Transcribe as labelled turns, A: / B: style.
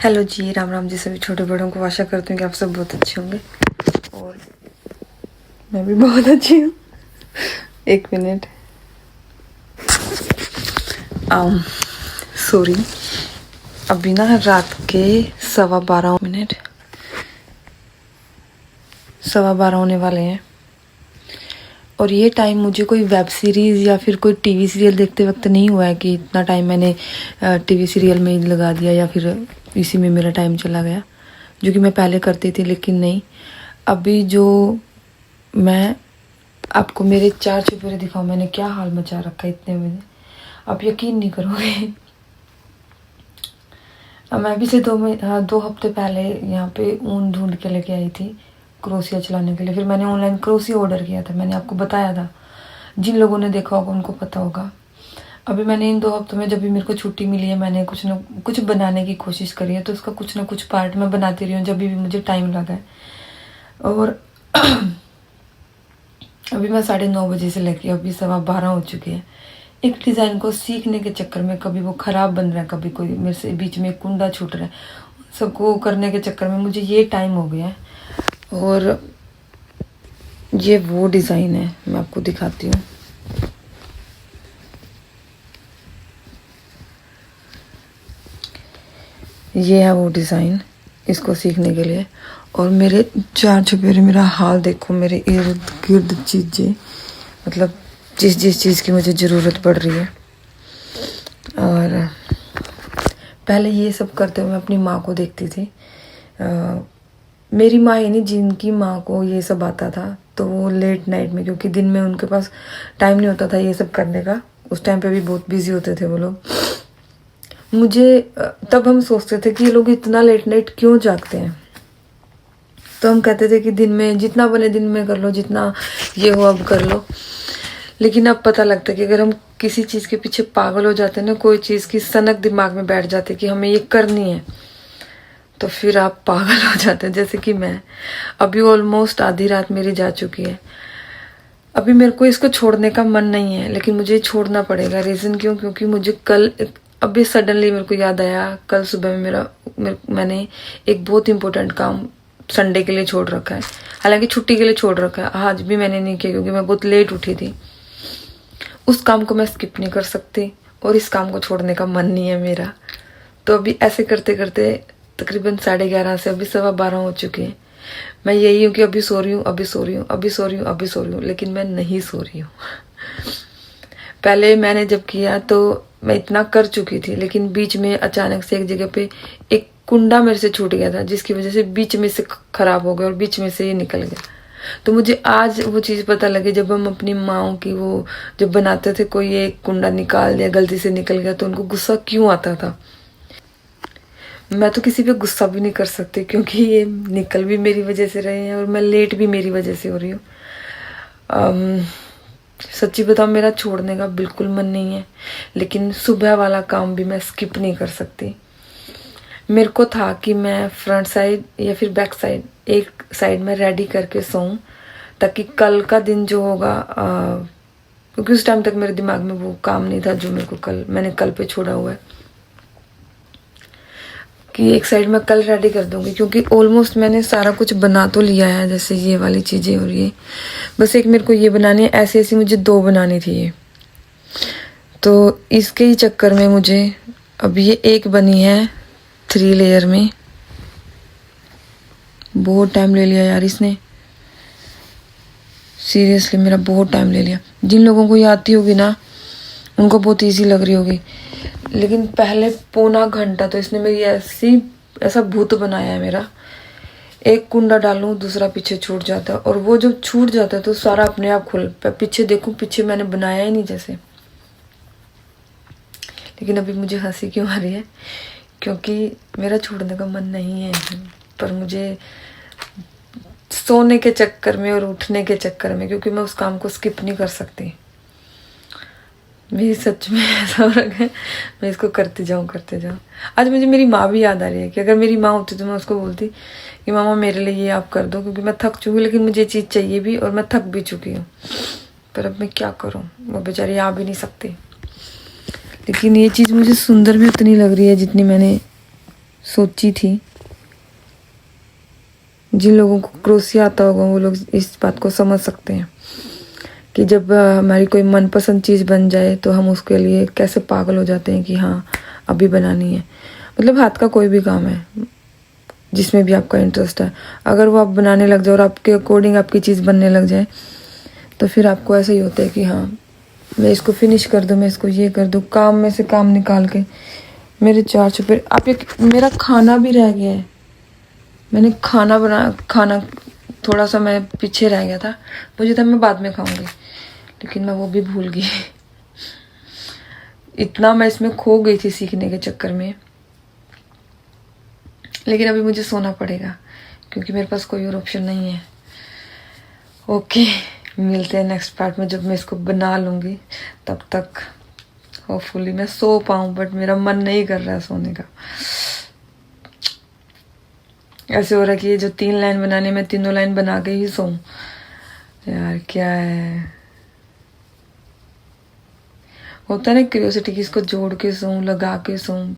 A: Hello जी, राम राम जी सभी छोटे बड़ों को। आशा करती हूँ कि आप सब बहुत अच्छे होंगे और मैं भी बहुत अच्छी हूँ। एक मिनट, सॉरी, अभी ना रात के 12:15 होने वाले हैं और ये टाइम मुझे कोई वेब सीरीज़ या फिर कोई टीवी सीरियल देखते वक्त नहीं हुआ है कि इतना टाइम मैंने टीवी सीरियल में ही लगा दिया या फिर इसी में मेरा टाइम चला गया, जो कि मैं पहले करती थी। लेकिन नहीं, अभी जो मैं आपको मेरे 4 चुपड़े दिखाऊं, मैंने क्या हाल मचा रखा है इतने बजे, आप यकीन नहीं करोगे। मैं अभी से 2 हफ्ते पहले यहाँ पे ऊन ढूंढ के लेके आई थी क्रोशिया चलाने के लिए। फिर मैंने ऑनलाइन क्रोशिया ऑर्डर किया था, मैंने आपको बताया था, जिन लोगों ने देखा होगा उनको पता होगा। अभी मैंने इन 2 हफ्तों में जब भी मेरे को छुट्टी मिली है, मैंने कुछ न कुछ बनाने की कोशिश करी है, तो उसका कुछ ना कुछ पार्ट मैं बनाती रही हूँ जब भी मुझे टाइम लगा है। और अभी मैं 9:30 बजे से लेके अभी 12:15 हो चुके हैं। एक डिज़ाइन को सीखने के चक्कर में कभी वो ख़राब बन रहा है, कभी कोई मेरे से बीच में कुंडा छूट रहा है, सबको करने के चक्कर में मुझे ये टाइम हो गया है। और ये वो डिज़ाइन है, मैं आपको दिखाती हूँ। ये है वो डिज़ाइन इसको सीखने के लिए। और मेरे 4 चुफेरे, मेरा हाल देखो, मेरे इर्द गिर्द चीज़ें, मतलब जिस चीज़ की मुझे ज़रूरत पड़ रही है। और पहले ये सब करते हुए मैं अपनी माँ को देखती थी। मेरी माँ ही नहीं, जिनकी माँ को ये सब आता था, तो वो लेट नाइट में, क्योंकि दिन में उनके पास टाइम नहीं होता था ये सब करने का, उस टाइम पे भी बहुत बिजी होते थे वो लोग। मुझे तब हम सोचते थे कि ये लोग इतना लेट नाइट क्यों जागते हैं, तो हम कहते थे कि दिन में जितना बने दिन में कर लो, जितना ये हो अब कर लो। लेकिन अब पता लगता है कि अगर हम किसी चीज़ के पीछे पागल हो जाते हैं ना, कोई चीज़ की सनक दिमाग में बैठ जाती है कि हमें ये करनी है, तो फिर आप पागल हो जाते हैं। जैसे कि मैं अभी ऑलमोस्ट आधी रात मेरी जा चुकी है। अभी मेरे को इसको छोड़ने का मन नहीं है, लेकिन मुझे छोड़ना पड़ेगा। रीज़न क्यों? क्योंकि मुझे कल अभी सडनली मेरे को याद आया, कल सुबह में मैंने एक बहुत इंपॉर्टेंट काम संडे के लिए छोड़ रखा है, हालांकि छुट्टी के लिए छोड़ रखा है। आज भी मैंने नहीं किया क्योंकि मैं बहुत लेट उठी थी। उस काम को मैं स्किप नहीं कर सकती और इस काम को छोड़ने का मन नहीं है मेरा। तो अभी ऐसे करते करते तकरीबन 11:30 से अभी 12:15 हो चुके हैं। मैं यही हूँ कि अभी सो रही हूँ, अभी सो रही हूँ, अभी सो रही हूँ, अभी सो रही हूँ, लेकिन मैं नहीं सो रही हूँ। पहले मैंने जब किया तो मैं इतना कर चुकी थी, लेकिन बीच में अचानक से एक जगह पे एक कुंडा मेरे से छूट गया था, जिसकी वजह से बीच में से खराब हो गया और बीच में से ये निकल गया। तो मुझे आज वो चीज़ पता लगी, जब हम अपनी माँओं की वो जब बनाते थे, कोई एक कुंडा निकाल दिया, गलती से निकल गया, तो उनको गुस्सा क्यों आता था। मैं तो किसी पे गुस्सा भी नहीं कर सकती, क्योंकि ये निकल भी मेरी वजह से रहे हैं और मैं लेट भी मेरी वजह से हो रही हूँ। सच्ची बताऊँ, मेरा छोड़ने का बिल्कुल मन नहीं है, लेकिन सुबह वाला काम भी मैं स्किप नहीं कर सकती। मेरे को था कि मैं फ्रंट साइड या फिर बैक साइड, एक साइड में रेडी करके सोऊं, ताकि कल का दिन जो होगा, क्योंकि उस टाइम तक मेरे दिमाग में वो काम नहीं था जो मेरे को मैंने कल पे छोड़ा हुआ है, कि एक साइड में कल रेडी कर दूंगी। क्योंकि ऑलमोस्ट मैंने सारा कुछ बना तो लिया है, जैसे ये वाली चीज़ें और ये, बस एक मेरे को ये बनानी है। ऐसी ऐसी मुझे 2 बनानी थी ये, तो इसके ही चक्कर में मुझे अभी ये एक बनी है 3 लेयर में। बहुत टाइम ले लिया यार इसने, सीरियसली मेरा बहुत टाइम ले लिया। जिन लोगों को ये आती होगी ना, उनको बहुत इजी लग रही होगी, लेकिन पहले पौना घंटा तो इसने मेरी ऐसा भूत बनाया है मेरा। एक कुंडा डालूं, दूसरा पीछे छूट जाता है, और वो जब छूट जाता है तो सारा अपने आप पीछे देखूं, पीछे मैंने बनाया ही नहीं जैसे। लेकिन अभी मुझे हंसी क्यों आ रही है, क्योंकि मेरा छोड़ने का मन नहीं है, पर मुझे सोने के चक्कर में और उठने के चक्कर में, क्योंकि मैं उस काम को स्किप नहीं कर सकती, मेरी सच में ऐसा हो रखा है, मैं इसको करते जाऊँ। आज मुझे मेरी माँ भी याद आ रही है, कि अगर मेरी माँ होती तो मैं उसको बोलती कि मामा मेरे लिए ये आप कर दो, क्योंकि मैं थक चुकी हूँ, लेकिन मुझे ये चीज़ चाहिए भी और मैं थक भी चुकी हूँ। पर अब मैं क्या करूँ, वो बेचारी आ भी नहीं सकती। लेकिन ये चीज़ मुझे सुंदर भी उतनी लग रही है जितनी मैंने सोची थी। जिन लोगों को क्रोशिया आता होगा वो लोग इस बात को समझ सकते हैं कि जब हमारी कोई मनपसंद चीज़ बन जाए तो हम उसके लिए कैसे पागल हो जाते हैं कि हाँ अभी बनानी है। मतलब हाथ का कोई भी काम है जिसमें भी आपका इंटरेस्ट है, अगर वो आप बनाने लग जाए और आपके अकॉर्डिंग आपकी चीज़ बनने लग जाए तो फिर आपको ऐसा ही होता है कि हाँ मैं इसको फिनिश कर दूँ, मैं इसको ये कर दूँ, काम में से काम निकाल के। मेरे 4 छुपे आप एक मेरा खाना भी रह गया है। मैंने खाना थोड़ा सा मैं पीछे रह गया था, मुझे था मैं बाद में खाऊंगी, लेकिन मैं वो भी भूल गई। इतना मैं इसमें खो गई थी सीखने के चक्कर में। लेकिन अभी मुझे सोना पड़ेगा क्योंकि मेरे पास कोई और ऑप्शन नहीं है। ओके, मिलते हैं नेक्स्ट पार्ट में जब मैं इसको बना लूँगी। तब तक होपफुली मैं सो पाऊँ, बट मेरा मन नहीं कर रहा है सोने का। ऐसे हो रहा है कि ये जो 3 लाइन बनाने में 3 लाइन बना के ही सोऊं। यार क्या है, होता है ना क्यूरियोसिटी कि इसको जोड़ के सोऊं, लगा के सोऊं।